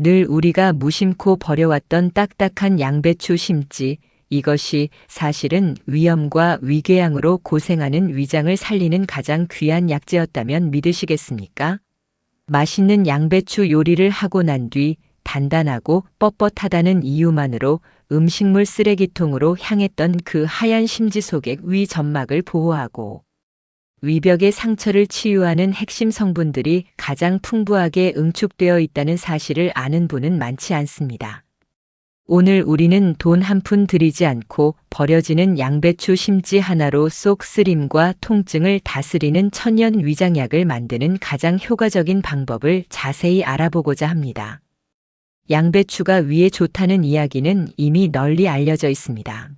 늘 우리가 무심코 버려왔던 딱딱한 양배추 심지, 이것이 사실은 위염과 위궤양으로 고생하는 위장을 살리는 가장 귀한 약재였다면 믿으시겠습니까? 맛있는 양배추 요리를 하고 난 뒤 단단하고 뻣뻣하다는 이유만으로 음식물 쓰레기통으로 향했던 그 하얀 심지 속의 위 점막을 보호하고 위벽의 상처를 치유하는 핵심 성분들이 가장 풍부하게 응축되어 있다는 사실을 아는 분은 많지 않습니다. 오늘 우리는 돈 한 푼 들이지 않고 버려지는 양배추 심지 하나로 속 쓰림과 통증을 다스리는 천연 위장약을 만드는 가장 효과적인 방법을 자세히 알아보고자 합니다. 양배추가 위에 좋다는 이야기는 이미 널리 알려져 있습니다.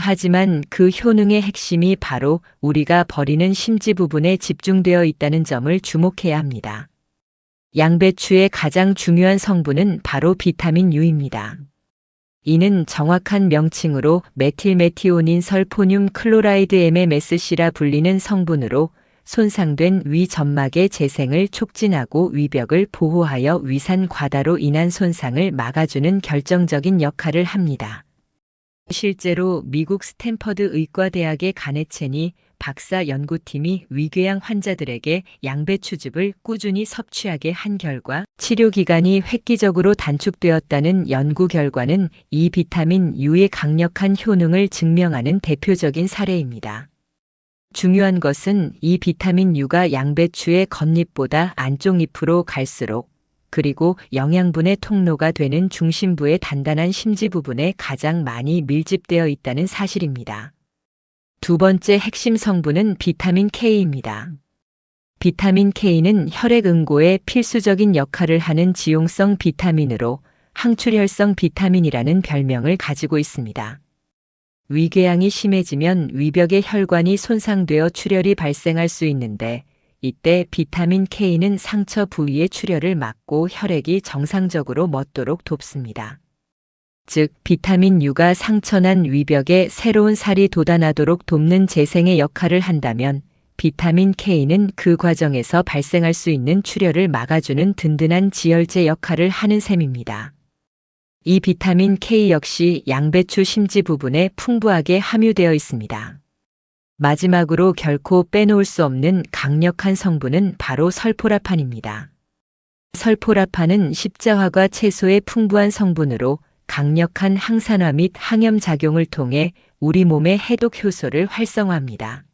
하지만 그 효능의 핵심이 바로 우리가 버리는 심지 부분에 집중되어 있다는 점을 주목해야 합니다. 양배추의 가장 중요한 성분은 바로 비타민 U입니다. 이는 정확한 명칭으로 메틸메티오닌 설포늄 클로라이드 MMSC라 불리는 성분으로 손상된 위 점막의 재생을 촉진하고 위벽을 보호하여 위산 과다로 인한 손상을 막아주는 결정적인 역할을 합니다. 실제로 미국 스탠퍼드 의과대학의 가네체니 박사 연구팀이 위궤양 환자들에게 양배추즙을 꾸준히 섭취하게 한 결과 치료 기간이 획기적으로 단축되었다는 연구 결과는 이 비타민 U의 강력한 효능을 증명하는 대표적인 사례입니다. 중요한 것은 이 비타민 U가 양배추의 겉잎보다 안쪽 잎으로 갈수록 그리고 영양분의 통로가 되는 중심부의 단단한 심지 부분에 가장 많이 밀집되어 있다는 사실입니다. 두 번째 핵심 성분은 비타민 K입니다. 비타민 K는 혈액 응고에 필수적인 역할을 하는 지용성 비타민으로 항출혈성 비타민이라는 별명을 가지고 있습니다. 위궤양이 심해지면 위벽의 혈관이 손상되어 출혈이 발생할 수 있는데 이때 비타민 K는 상처 부위의 출혈을 막고 혈액이 정상적으로 멎도록 돕습니다. 즉, 비타민 U가 상처난 위벽에 새로운 살이 돋아나도록 돕는 재생의 역할을 한다면 비타민 K는 그 과정에서 발생할 수 있는 출혈을 막아주는 든든한 지혈제 역할을 하는 셈입니다. 이 비타민 K 역시 양배추 심지 부분에 풍부하게 함유되어 있습니다. 마지막으로 결코 빼놓을 수 없는 강력한 성분은 바로 설포라판입니다. 설포라판은 십자화과 채소의 풍부한 성분으로 강력한 항산화 및 항염 작용을 통해 우리 몸의 해독 효소를 활성화합니다.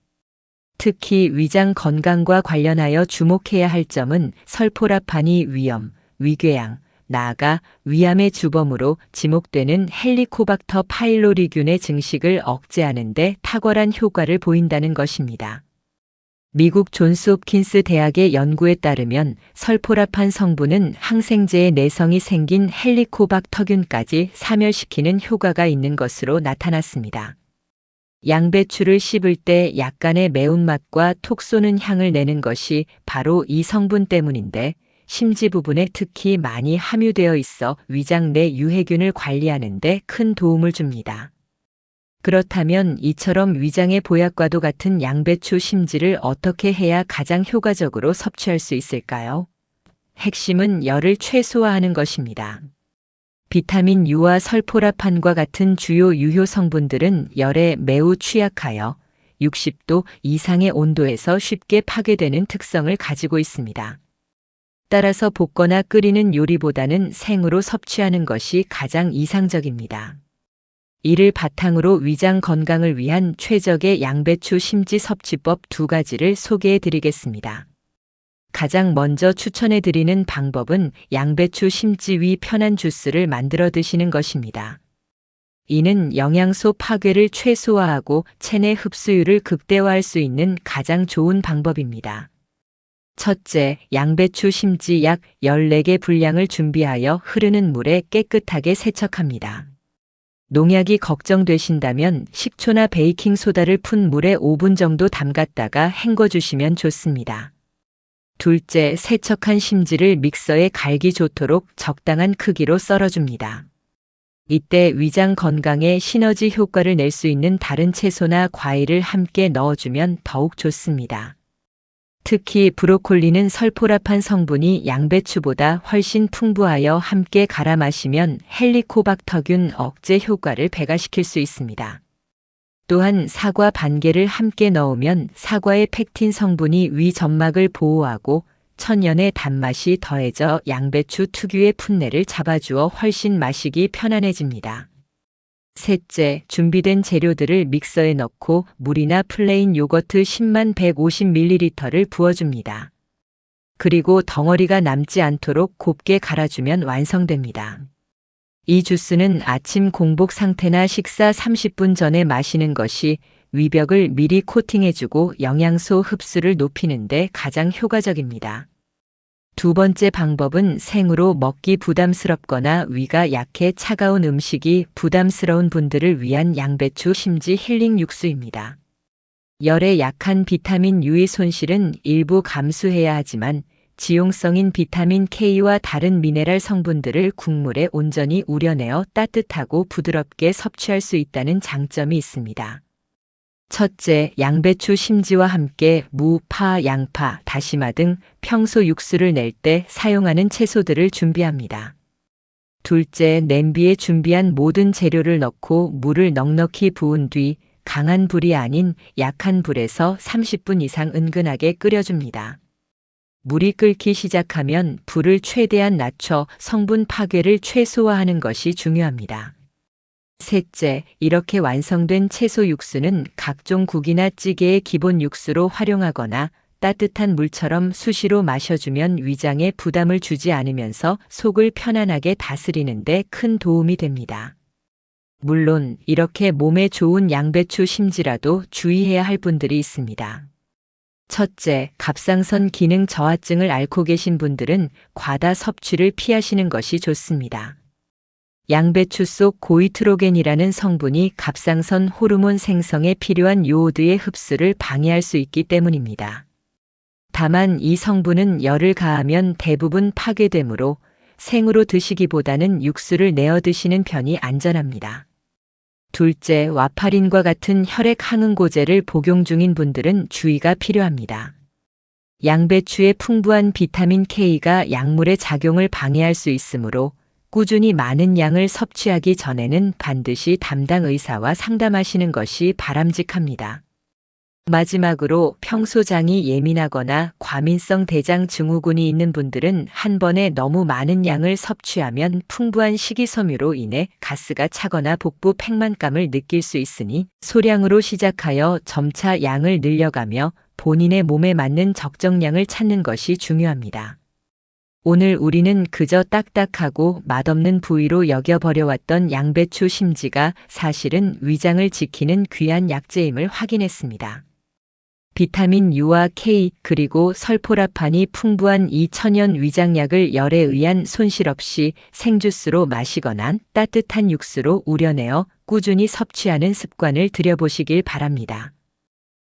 특히 위장 건강과 관련하여 주목해야 할 점은 설포라판이 위염, 위궤양, 나아가 위암의 주범으로 지목되는 헬리코박터 파일로리균의 증식을 억제하는 데 탁월한 효과를 보인다는 것입니다. 미국 존스 홉킨스 대학의 연구에 따르면 설포라판 성분은 항생제의 내성이 생긴 헬리코박터균까지 사멸시키는 효과가 있는 것으로 나타났습니다. 양배추를 씹을 때 약간의 매운맛과 톡 쏘는 향을 내는 것이 바로 이 성분 때문인데 심지 부분에 특히 많이 함유되어 있어 위장 내 유해균을 관리하는 데 큰 도움을 줍니다. 그렇다면 이처럼 위장의 보약과도 같은 양배추 심지를 어떻게 해야 가장 효과적으로 섭취할 수 있을까요? 핵심은 열을 최소화하는 것입니다. 비타민 U와 설포라판과 같은 주요 유효 성분들은 열에 매우 취약하여 60도 이상의 온도에서 쉽게 파괴되는 특성을 가지고 있습니다. 따라서 볶거나 끓이는 요리보다는 생으로 섭취하는 것이 가장 이상적입니다. 이를 바탕으로 위장 건강을 위한 최적의 양배추 심지 섭취법 두 가지를 소개해 드리겠습니다. 가장 먼저 추천해 드리는 방법은 양배추 심지 위 편한 주스를 만들어 드시는 것입니다. 이는 영양소 파괴를 최소화하고 체내 흡수율을 극대화할 수 있는 가장 좋은 방법입니다. 첫째, 양배추 심지 약 14개 분량을 준비하여 흐르는 물에 깨끗하게 세척합니다. 농약이 걱정되신다면 식초나 베이킹소다를 푼 물에 5분 정도 담갔다가 헹궈주시면 좋습니다. 둘째, 세척한 심지를 믹서에 갈기 좋도록 적당한 크기로 썰어줍니다. 이때 위장 건강에 시너지 효과를 낼 수 있는 다른 채소나 과일을 함께 넣어주면 더욱 좋습니다. 특히 브로콜리는 설포라판 성분이 양배추보다 훨씬 풍부하여 함께 갈아 마시면 헬리코박터균 억제 효과를 배가시킬 수 있습니다. 또한 사과 반 개를 함께 넣으면 사과의 펙틴 성분이 위 점막을 보호하고 천연의 단맛이 더해져 양배추 특유의 풋내를 잡아주어 훨씬 마시기 편안해집니다. 셋째, 준비된 재료들을 믹서에 넣고 물이나 플레인 요거트 10만 150ml를 부어줍니다. 그리고 덩어리가 남지 않도록 곱게 갈아주면 완성됩니다. 이 주스는 아침 공복 상태나 식사 30분 전에 마시는 것이 위벽을 미리 코팅해주고 영양소 흡수를 높이는 데 가장 효과적입니다. 두 번째 방법은 생으로 먹기 부담스럽거나 위가 약해 차가운 음식이 부담스러운 분들을 위한 양배추 심지 힐링 육수입니다. 열에 약한 비타민 U의 손실은 일부 감수해야 하지만 지용성인 비타민 K와 다른 미네랄 성분들을 국물에 온전히 우려내어 따뜻하고 부드럽게 섭취할 수 있다는 장점이 있습니다. 첫째, 양배추 심지와 함께 무, 파, 양파, 다시마 등 평소 육수를 낼 때 사용하는 채소들을 준비합니다. 둘째, 냄비에 준비한 모든 재료를 넣고 물을 넉넉히 부은 뒤 강한 불이 아닌 약한 불에서 30분 이상 은근하게 끓여줍니다. 물이 끓기 시작하면 불을 최대한 낮춰 성분 파괴를 최소화하는 것이 중요합니다. 셋째, 이렇게 완성된 채소 육수는 각종 국이나 찌개의 기본 육수로 활용하거나 따뜻한 물처럼 수시로 마셔주면 위장에 부담을 주지 않으면서 속을 편안하게 다스리는 데 큰 도움이 됩니다. 물론 이렇게 몸에 좋은 양배추 심지라도 주의해야 할 분들이 있습니다. 첫째, 갑상선 기능 저하증을 앓고 계신 분들은 과다 섭취를 피하시는 것이 좋습니다. 양배추 속 고이트로겐이라는 성분이 갑상선 호르몬 생성에 필요한 요오드의 흡수를 방해할 수 있기 때문입니다. 다만 이 성분은 열을 가하면 대부분 파괴되므로 생으로 드시기보다는 육수를 내어 드시는 편이 안전합니다. 둘째, 와파린과 같은 혈액 항응고제를 복용 중인 분들은 주의가 필요합니다. 양배추의 풍부한 비타민 K가 약물의 작용을 방해할 수 있으므로 꾸준히 많은 양을 섭취하기 전에는 반드시 담당 의사와 상담하시는 것이 바람직합니다. 마지막으로 평소 장이 예민하거나 과민성 대장 증후군이 있는 분들은 한 번에 너무 많은 양을 섭취하면 풍부한 식이섬유로 인해 가스가 차거나 복부 팽만감을 느낄 수 있으니 소량으로 시작하여 점차 양을 늘려가며 본인의 몸에 맞는 적정량을 찾는 것이 중요합니다. 오늘 우리는 그저 딱딱하고 맛없는 부위로 여겨버려왔던 양배추 심지가 사실은 위장을 지키는 귀한 약재임을 확인했습니다. 비타민 U와 K 그리고 설포라판이 풍부한 이 천연 위장약을 열에 의한 손실 없이 생주스로 마시거나 따뜻한 육수로 우려내어 꾸준히 섭취하는 습관을 들여보시길 바랍니다.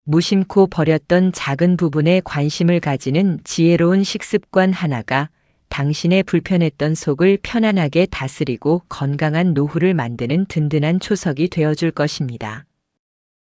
무심코 버렸던 작은 부분에 관심을 가지는 지혜로운 식습관 하나가 당신의 불편했던 속을 편안하게 다스리고 건강한 노후를 만드는 든든한 초석이 되어줄 것입니다.